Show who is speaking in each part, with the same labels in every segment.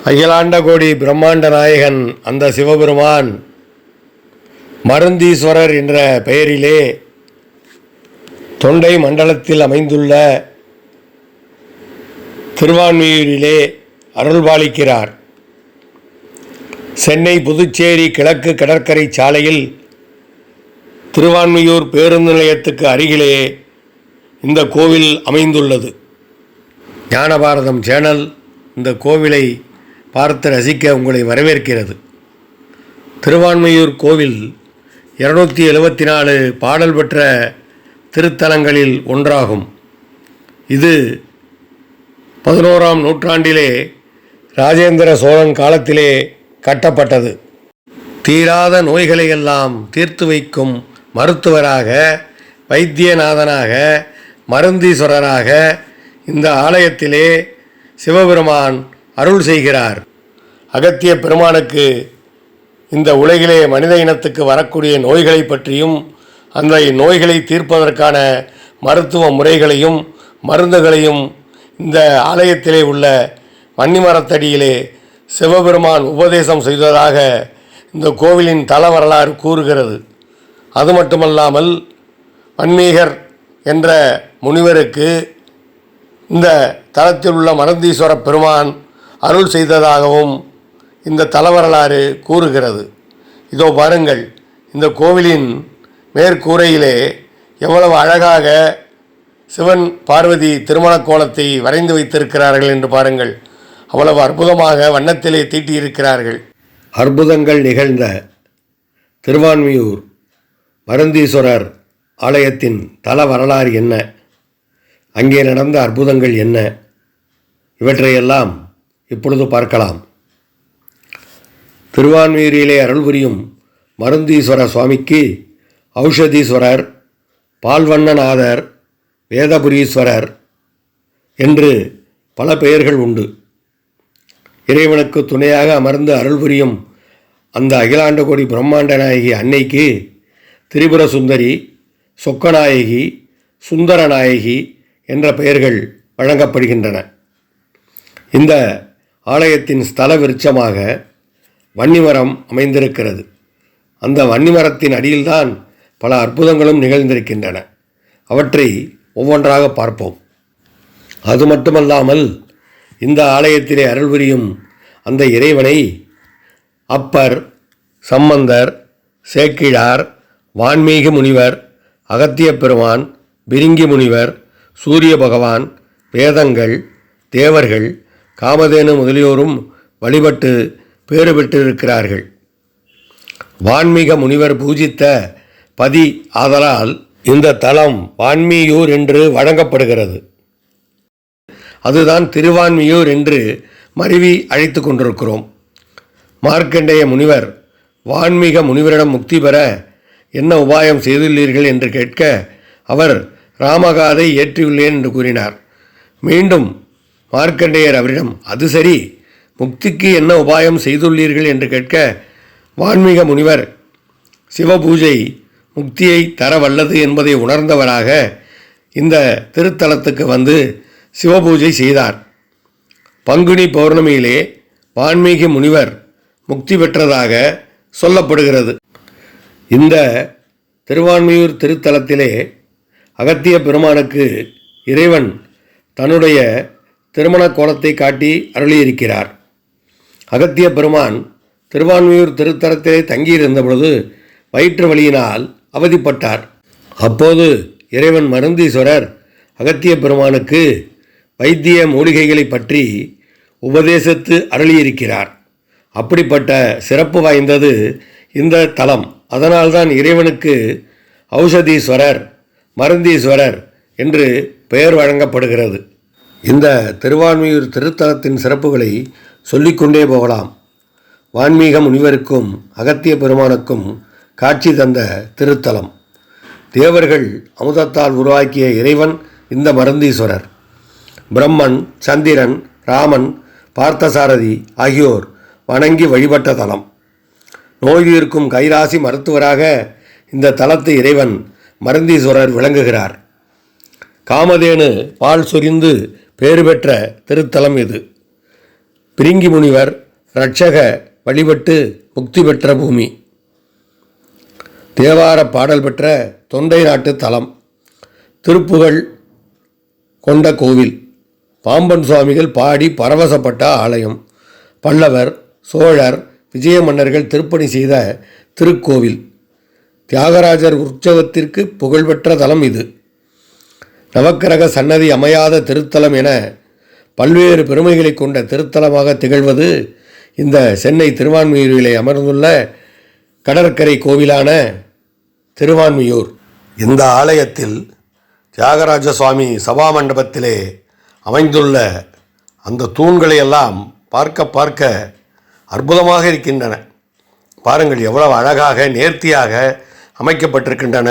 Speaker 1: அகிலாண்ட கோடி பிரம்மாண்ட நாயகன் அந்த சிவபெருமான் மருந்தீஸ்வரர் என்ற பெயரிலே தொண்டை மண்டலத்தில் அமைந்துள்ள திருவான்மியூரிலே அருள்பாலிக்கிறார். சென்னை புதுச்சேரி கிழக்கு கடற்கரை சாலையில் திருவான்மியூர் பேருந்து நிலையத்துக்கு அருகிலே இந்த கோவில் அமைந்துள்ளது. ஞானபாரதம் சேனல் இந்த கோவிலை பார்த்து ரசிக்க உங்களை வரவேற்கிறது. திருவான்மியூர் கோவில் 274 பாடல் பெற்ற திருத்தலங்களில் ஒன்றாகும். இது 11ஆம் நூற்றாண்டிலே ராஜேந்திர சோழன் காலத்திலே கட்டப்பட்டது. தீராத நோய்களையெல்லாம் தீர்த்து வைக்கும் மருத்துவராக, வைத்தியநாதனாக, மருந்தீஸ்வரராக இந்த ஆலயத்திலே சிவபெருமான் அருள் செய்கிறார். அகத்திய பெருமானுக்கு இந்த உலகிலே மனித இனத்துக்கு வரக்கூடிய நோய்களை பற்றியும் அந்த நோய்களை தீர்ப்பதற்கான மருத்துவ முறைகளையும் மருந்துகளையும் இந்த ஆலயத்திலே உள்ள வன்னிமரத்தடியிலே சிவபெருமான் உபதேசம் செய்ததாக இந்த கோவிலின் தல வரலாறு கூறுகிறது. அது மட்டுமல்லாமல் வன்மீகர் என்ற முனிவருக்கு இந்த தலத்தில் உள்ள மருந்தீஸ்வர பெருமான் அருள் செய்ததாகவும் இந்த தல வரலாறு கூறுகிறது. இதோ பாருங்கள், இந்த கோவிலின் மேற்கூரையிலே எவ்வளவு அழகாக சிவன் பார்வதி திருமண கோலத்தை வரைந்து வைத்திருக்கிறார்கள் என்று பாருங்கள். அவ்வளவு அற்புதமாக வண்ணத்திலே தீட்டியிருக்கிறார்கள். அற்புதங்கள் நிகழ்ந்த திருவான்மியூர் மருந்தீஸ்வரர் ஆலயத்தின் தல வரலாறு என்ன, அங்கே நடந்த அற்புதங்கள் என்ன, இவற்றையெல்லாம் இப்பொழுது பார்க்கலாம். திருவான்மியூரிலே அருள் புரியும் மருந்தீஸ்வர சுவாமிக்கு ஔஷதீஸ்வரர், பால்வண்ணநாதர், வேதபுரீஸ்வரர் என்று பல பெயர்கள் உண்டு. இறைவனுக்கு துணையாக அமர்ந்து அருள் புரியும் அந்த அகிலாண்ட கோடி பிரம்மாண்ட நாயகி அன்னைக்கு திரிபுர சுந்தரி, சொக்கநாயகி, சுந்தரநாயகி என்ற பெயர்கள் வழங்கப்படுகின்றன. இந்த ஆலயத்தின் ஸ்தல விருட்சமாக வன்னிமரம் அமைந்திருக்கிறது. அந்த வன்னிமரத்தின் அடியில்தான் பல அற்புதங்களும் நிகழ்ந்திருக்கின்றன. அவற்றை ஒவ்வொன்றாக பார்ப்போம். அது மட்டுமல்லாமல் இந்த ஆலயத்திலே அருள் புரியும் அந்த இறைவனை அப்பர், சம்பந்தர், சேக்கிழார், வான்மீக முனிவர், அகத்திய பெருமான், பிரிங்கி முனிவர், சூரிய பகவான், வேதங்கள், தேவர்கள், காமதேனு முதலியோரும் வழிபட்டு பேறு பெற்றிருக்கிறார்கள். வான்மீக முனிவர் பூஜித்த பதி ஆதலால் இந்த தலம் வான்மியூர் என்று வழங்கப்படுகிறது. அதுதான் திருவான்மியூர் என்று மருவி அழைத்து கொண்டிருக்கிறோம். மார்க்கண்டேய முனிவர் வான்மீக முனிவரிடம் முக்தி பெற என்ன உபாயம் செய்துள்ளீர்கள் என்று கேட்க அவர் ராமகாதை ஏற்றியுள்ளேன் என்று கூறினார். மீண்டும் மார்க்கண்டேயர் அவரிடம் அது சரி, முக்திக்கு என்ன உபாயம் செய்துள்ளீர்கள் என்று கேட்க வான்மீக முனிவர் சிவபூஜை முக்தியை தர வல்லது என்பதை உணர்ந்தவராக இந்த திருத்தலத்துக்கு வந்து சிவபூஜை செய்தார். பங்குனி பௌர்ணமியிலே வான்மீக முனிவர் முக்தி பெற்றதாக சொல்லப்படுகிறது. இந்த திருவான்மியூர் திருத்தலத்திலே அகத்திய பெருமானுக்கு இறைவன் தன்னுடைய திருமண கோலத்தை காட்டி அருளியிருக்கிறார். அகத்திய பெருமான் திருவான்மியூர் திருத்தலத்திலே தங்கியிருந்த பொழுது வயிற்று வலியினால் அவதிப்பட்டார். அப்போது இறைவன் மருந்தீஸ்வரர் அகத்திய பெருமானுக்கு வைத்திய மூலிகைகளை பற்றி உபதேசித்து அருளியிருக்கிறார். அப்படிப்பட்ட சிறப்பு வாய்ந்தது இந்த தலம். அதனால்தான் இறைவனுக்கு ஔஷதீஸ்வரர், மருந்தீஸ்வரர் என்று பெயர் வழங்கப்படுகிறது. இந்த திருவான்மியூர் திருத்தலத்தின் சிறப்புகளை சொல்லிக்கொண்டே போகலாம். வான்மீக முனிவருக்கும் அகத்திய பெருமானுக்கும் காட்சி தந்த திருத்தலம். தேவர்கள் அமுதத்தால் உருவாக்கிய இறைவன் இந்த மருந்தீஸ்வரர். பிரம்மன், சந்திரன், ராமன், பார்த்தசாரதி ஆகியோர் வணங்கி வழிபட்ட தலம். நோய் தீர்க்கும் கைராசி மருத்துவராக இந்த தலத்து இறைவன் மருந்தீஸ்வரர் விளங்குகிறார். காமதேனு பால் சொரிந்து பேறு பெற்ற திருத்தலம் இது. பிரிங்கி முனிவர் இரட்சக வழிபட்டு முக்தி பெற்ற பூமி. தேவார பாடல் பெற்ற தொண்டை நாட்டு தலம். திருப்புகழ் கொண்ட கோவில். பாம்பன் சுவாமிகள் பாடி பரவசப்பட்ட ஆலயம். பல்லவர், சோழர், விஜய மன்னர்கள் திருப்பணி செய்த திருக்கோவில். தியாகராஜர் உற்சவத்திற்கு புகழ்பெற்ற தலம் இது. நவக்கிரக சன்னதி அமையாத திருத்தலம் என பல்வேறு பெருமைகளை கொண்ட திருத்தலமாக திகழ்வது இந்த சென்னை திருவான்மியூரிலே அமர்ந்துள்ள கடற்கரை கோவிலான திருவான்மியூர். இந்த ஆலயத்தில் தியாகராஜ சுவாமி சபா மண்டபத்திலே அமைந்துள்ள அந்த தூண்களை எல்லாம் பார்க்க பார்க்க அற்புதமாக இருக்கின்றன. பாருங்கள், எவ்வளவு அழகாக நேர்த்தியாக அமைக்கப்பட்டிருக்கின்றன.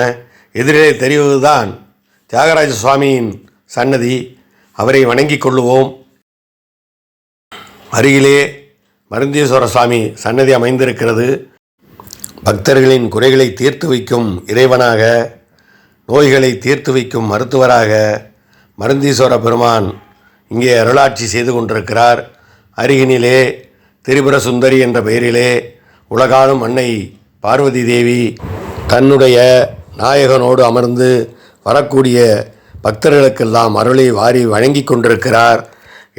Speaker 1: எதிரிலே தெரிவதுதான் தியாகராஜ சுவாமியின் சன்னதி. அவரை வணங்கிக் கொள்ளுவோம். அருகிலே மருந்தீஸ்வர சுவாமி சன்னதி அமைந்திருக்கிறது. பக்தர்களின் குறைகளை தீர்த்து வைக்கும் இறைவனாக, நோய்களை தீர்த்து வைக்கும் மருத்துவராக மருந்தீஸ்வர பெருமான் இங்கே அருளாட்சி செய்து கொண்டிருக்கிறார். அருகினிலே திரிபுர சுந்தரி என்ற பெயரிலே உலகாளும் அன்னை பார்வதி தேவி தன்னுடைய நாயகனோடு அமர்ந்து வரக்கூடிய பக்தர்களுக்கெல்லாம் அருளை வாரி வழங்கி கொண்டிருக்கிறார்.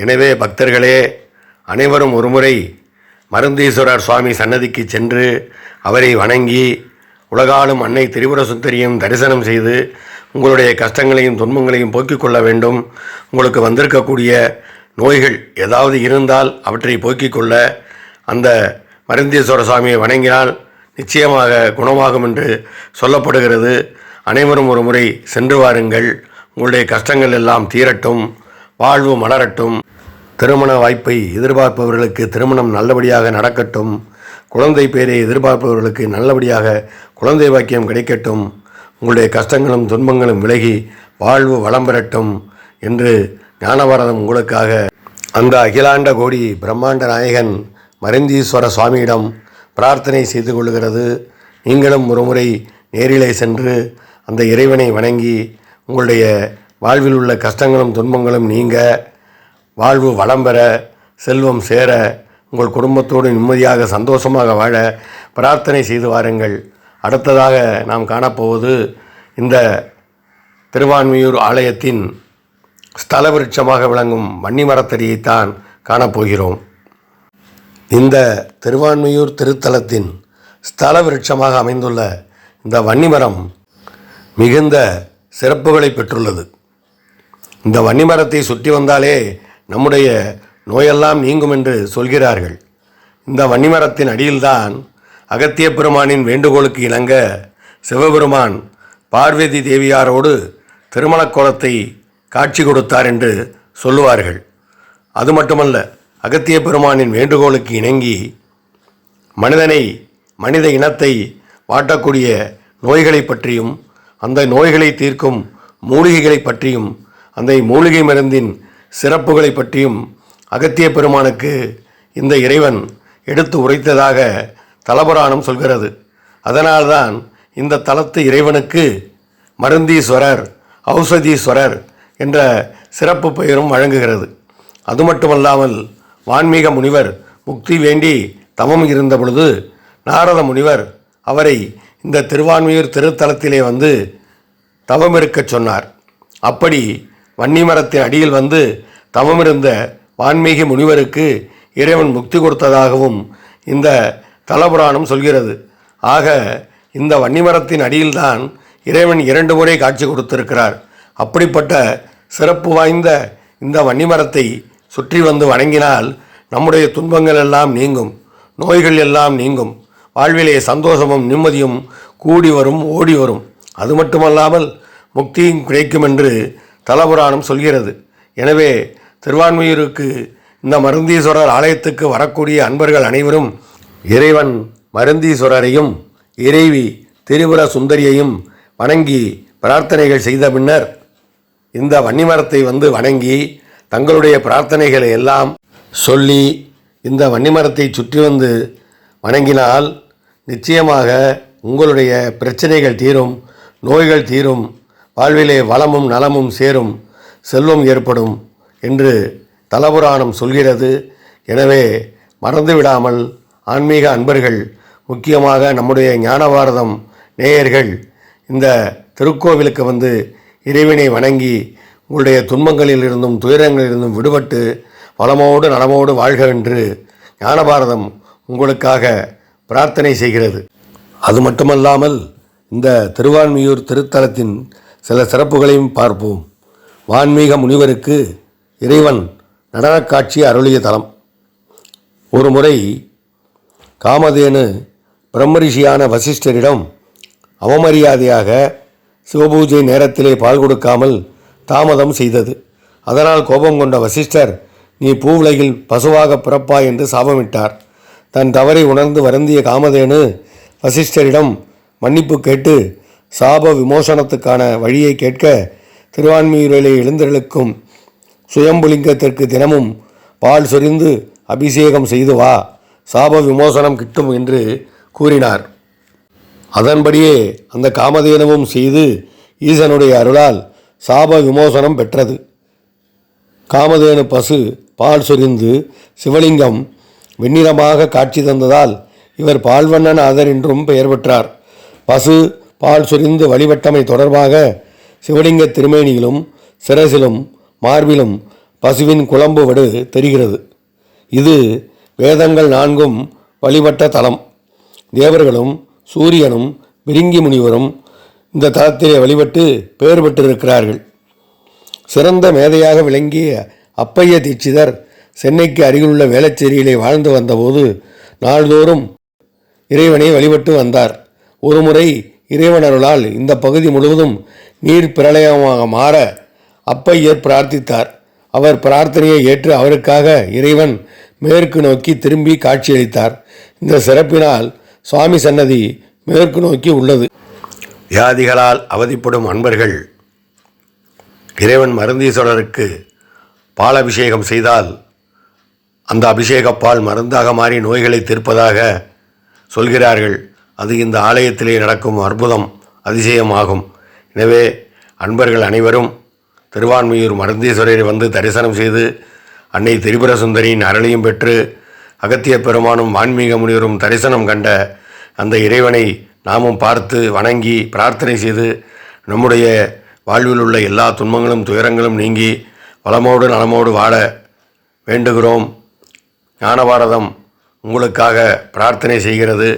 Speaker 1: எனவே பக்தர்களே, அனைவரும் ஒருமுறை மருந்தீஸ்வரர் சுவாமி சன்னதிக்கு சென்று அவரை வணங்கி உலகாளும் அன்னை திரிபுர சுந்தரியும் தரிசனம் செய்து உங்களுடைய கஷ்டங்களையும் துன்பங்களையும் போக்கிக் கொள்ள வேண்டும். உங்களுக்கு வந்திருக்கக்கூடிய நோய்கள் ஏதாவது இருந்தால் அவற்றை போக்கிக் கொள்ள அந்த மருந்தீஸ்வர சுவாமியை வணங்கினால் நிச்சயமாக குணமாகும் என்று சொல்லப்படுகிறது. அனைவரும் ஒரு முறை சென்று வாருங்கள். உங்களுடைய கஷ்டங்கள் எல்லாம் தீரட்டும், வாழ்வு மலரட்டும். திருமண வாய்ப்பை எதிர்பார்ப்பவர்களுக்கு திருமணம் நல்லபடியாக நடக்கட்டும். குழந்தை பேரை எதிர்பார்ப்பவர்களுக்கு நல்லபடியாக குழந்தை பாக்கியம் கிடைக்கட்டும். உங்களுடைய கஷ்டங்களும் துன்பங்களும் விலகி வாழ்வு வளம் பெறட்டும் என்று ஞானபாரதம் உங்களுக்காக அந்த அகிலாண்ட கோடி பிரம்மாண்ட நாயகன் மருந்தீஸ்வர சுவாமியிடம் பிரார்த்தனை செய்து கொள்கிறது. நீங்களும் ஒருமுறை நேரிலே சென்று அந்த இறைவனை வணங்கி உங்களுடைய வாழ்வில் உள்ள கஷ்டங்களும் துன்பங்களும் நீங்க, வாழ்வு வளம் பெற, செல்வம் சேர, உங்கள் குடும்பத்தோடு நிம்மதியாக சந்தோஷமாக வாழ பிரார்த்தனை செய்து வாருங்கள். அடுத்ததாக நாம் காணப்போவது இந்த திருவான்மியூர் ஆலயத்தின் ஸ்தல விருட்சமாக விளங்கும் வன்னி மரத்தடியைத்தான் காணப்போகிறோம். இந்த திருவான்மியூர் திருத்தலத்தின் ஸ்தல விருட்சமாக அமைந்துள்ள இந்த வன்னிமரம் மிகுந்த சிறப்புகளை பெற்றுள்ளது. இந்த வன்னிமரத்தை சுற்றி வந்தாலே நம்முடைய நோயெல்லாம் நீங்கும் என்று சொல்கிறார்கள். இந்த வன்னிமரத்தின் அடியில்தான் அகத்திய பெருமானின் வேண்டுகோளுக்கு இணங்க சிவபெருமான் பார்வதி தேவியாரோடு திருமண கோலத்தை காட்சி கொடுத்தார் என்று சொல்லுவார்கள். அது மட்டுமல்ல, அகத்திய பெருமானின் வேண்டுகோளுக்கு இணங்கி மனித இனத்தை வாட்டக்கூடிய நோய்களை பற்றியும், அந்த நோய்களை தீர்க்கும் மூலிகைகளை பற்றியும், அந்த மூலிகை மருந்தின் சிறப்புகளை பற்றியும் அகத்திய பெருமானுக்கு இந்த இறைவன் எடுத்து உரைத்ததாக தலபுராணம் சொல்கிறது. அதனால்தான் இந்த தலத்து இறைவனுக்கு மருந்தீஸ்வரர், ஔஷதீஸ்வரர் என்ற சிறப்பு பெயரும் வழங்குகிறது. அது மட்டுமல்லாமல் வான்மீக முனிவர் முக்தி வேண்டி தவம் இருந்த பொழுது நாரத முனிவர் அவரை இந்த திருவான்மியூர் திருத்தலத்திலே வந்து தவம் இருக்கச் சொன்னார். அப்படி வன்னிமரத்தின் அடியில் வந்து தவமிருந்த வான்மீக முனிவருக்கு இறைவன் முக்தி கொடுத்ததாகவும் இந்த தலபுராணம் சொல்கிறது. ஆக இந்த வன்னிமரத்தின் அடியில்தான் இறைவன் 2 முறை காட்சி கொடுத்திருக்கிறார். அப்படிப்பட்ட சிறப்பு வாய்ந்த இந்த வன்னிமரத்தை சுற்றி வந்து வணங்கினால் நம்முடைய துன்பங்கள் எல்லாம் நீங்கும், நோய்கள் எல்லாம் நீங்கும், வாழ்விலே சந்தோஷமும் நிம்மதியும் கூடி வரும், ஓடி வரும். அது மட்டுமல்லாமல் முக்தியும் கிடைக்கும் என்று தலபுராணம் சொல்கிறது. எனவே திருவான்மியூருக்கு இந்த மருந்தீஸ்வரர் ஆலயத்துக்கு வரக்கூடிய அன்பர்கள் அனைவரும் இறைவன் மருந்தீஸ்வரரையும் இறைவி திரிபுர சுந்தரியையும் வணங்கி பிரார்த்தனைகள் செய்த பின்னர் இந்த வன்னிமரத்தை வந்து வணங்கி தங்களுடைய பிரார்த்தனைகளை எல்லாம் சொல்லி இந்த வன்னிமரத்தை சுற்றி வந்து வணங்கினால் நிச்சயமாக உங்களுடைய பிரச்சனைகள் தீரும், நோய்கள் தீரும், வாழ்விலே வளமும் நலமும் சேரும், செல்வம் ஏற்படும் என்று தலபுராணம் சொல்கிறது. எனவே மறந்து விடாமல் ஆன்மீக அன்பர்கள், முக்கியமாக நம்முடைய ஞானபாரதம் நேயர்கள் இந்த திருக்கோவிலுக்கு வந்து இறைவனை வணங்கி உங்களுடைய துன்பங்களிலிருந்தும் துயரங்களிலிருந்தும் விடுபட்டு வளமோடு நலமோடு வாழ்க என்று ஞானபாரதம் உங்களுக்காக பிரார்த்தனை செய்கிறது. அது மட்டுமல்லாமல் இந்த திருவான்மியூர் திருத்தலத்தின் சில சிறப்புகளையும் பார்ப்போம். வான்மீக முனிவருக்கு இறைவன் நடனக் காட்சி அருளிய தலம். ஒரு முறை காமதேனு பிரம்மரிஷியான வசிஷ்டரிடம் அவமரியாதையாக சிவபூஜை நேரத்திலே பால் கொடுக்காமல் தாமதம் செய்தது. அதனால் கோபம் கொண்ட வசிஷ்டர், நீ பூவுலகில் பசுவாக பிறப்பாய் என்று சாபமிட்டார். தன் தவறை உணர்ந்து வருந்திய காமதேனு வசிஷ்டரிடம் மன்னிப்பு கேட்டு சாப விமோசனத்துக்கான வழியை கேட்க திருவான்மியூரிலே எழுந்தருளுக்கும் சுயம்புலிங்கத்திற்கு தினமும் பால் சொரிந்து அபிஷேகம் செய்து வா, சாப விமோசனம் கிட்டும் என்று கூறினார். அதன்படியே அந்த காமதேனுவும் செய்து ஈசனுடைய அருளால் சாப விமோசனம் பெற்றது. காமதேனு பசு பால் சொரிந்து சிவலிங்கம் வெண்ணிறமாக காட்சி தந்ததால் இவர் பால்வண்ணநாதர் என்றும் பெயர் பெற்றார். பசு பால் சொரிந்து வழிபட்டமை தொடர்பாக சிவலிங்க திருமேனியிலும் சிரசிலும் மார்பிலும் பசுவின் குழம்பு வடு தெரிகிறது. இது வேதங்கள் 4 வழிபட்ட தலம். தேவர்களும் சூரியனும் பிரிங்கி முனிவரும் இந்த தலத்திலே வழிபட்டு பெயர் பெற்றிருக்கிறார்கள். சிறந்த மேதையாக விளங்கிய அப்பைய தீட்சிதர் சென்னைக்கு அருகிலுள்ள வேளச்சேரியிலே வாழ்ந்து வந்தபோது நாள்தோறும் இறைவனை வழிபட்டு வந்தார். ஒருமுறை இறைவனருளால் இந்த பகுதி முழுவதும் நீர் பிரளயமாக மாற அப்பையர் பிரார்த்தித்தார். அவர் பிரார்த்தனையை ஏற்று அவருக்காக இறைவன் மேற்கு நோக்கி திரும்பி காட்சியளித்தார். இந்த சிறப்பினால் சுவாமி சன்னதி மேற்கு நோக்கி உள்ளது. வியாதிகளால் அவதிப்படும் அன்பர்கள் இறைவன் மருந்தீஸ்வரருக்கு பாலபிஷேகம் செய்தால் அந்த அபிஷேகப்பால் மருந்தாக மாறி நோய்களை தீர்ப்பதாக சொல்கிறார்கள். அது இந்த ஆலயத்திலே நடக்கும் அற்புதம், அதிசயமாகும். எனவே அன்பர்கள் அனைவரும் திருவான்மியூர் மருந்தீஸ்வரரை வந்து தரிசனம் செய்து அன்னை திரிபுர சுந்தரியின் அருளையும் பெற்று அகத்திய பெருமானும் வான்மீக முனிவரும் தரிசனம் கண்ட அந்த இறைவனை நாமும் பார்த்து வணங்கி பிரார்த்தனை செய்து நம்முடைய வாழ்வில் உள்ள எல்லா துன்பங்களும் துயரங்களும் நீங்கி வளமோடு நலமோடு வாழ வேண்டுகிறோம். ஞானபாரதம் உங்களுக்காக பிரார்த்தனை செய்கிறது.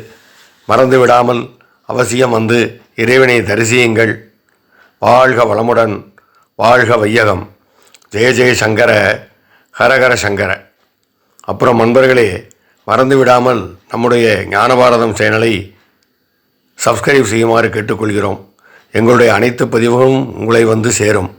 Speaker 1: மறந்து விடாமல் அவசியம் வந்து இறைவனை தரிசியுங்கள். வாழ்க வளமுடன், வாழ்க வையகம். ஜெய ஜெய சங்கர, ஹரஹர சங்கர. அப்புறம் நண்பர்களே, மறந்து விடாமல் நம்முடைய ஞானபாரதம் சேனலை சப்ஸ்கிரைப் செய்யுமாறு கேட்டுக்கொள்கிறோம். எங்களுடைய அனைத்து பதிவுகளும் உங்களை வந்து சேரும்.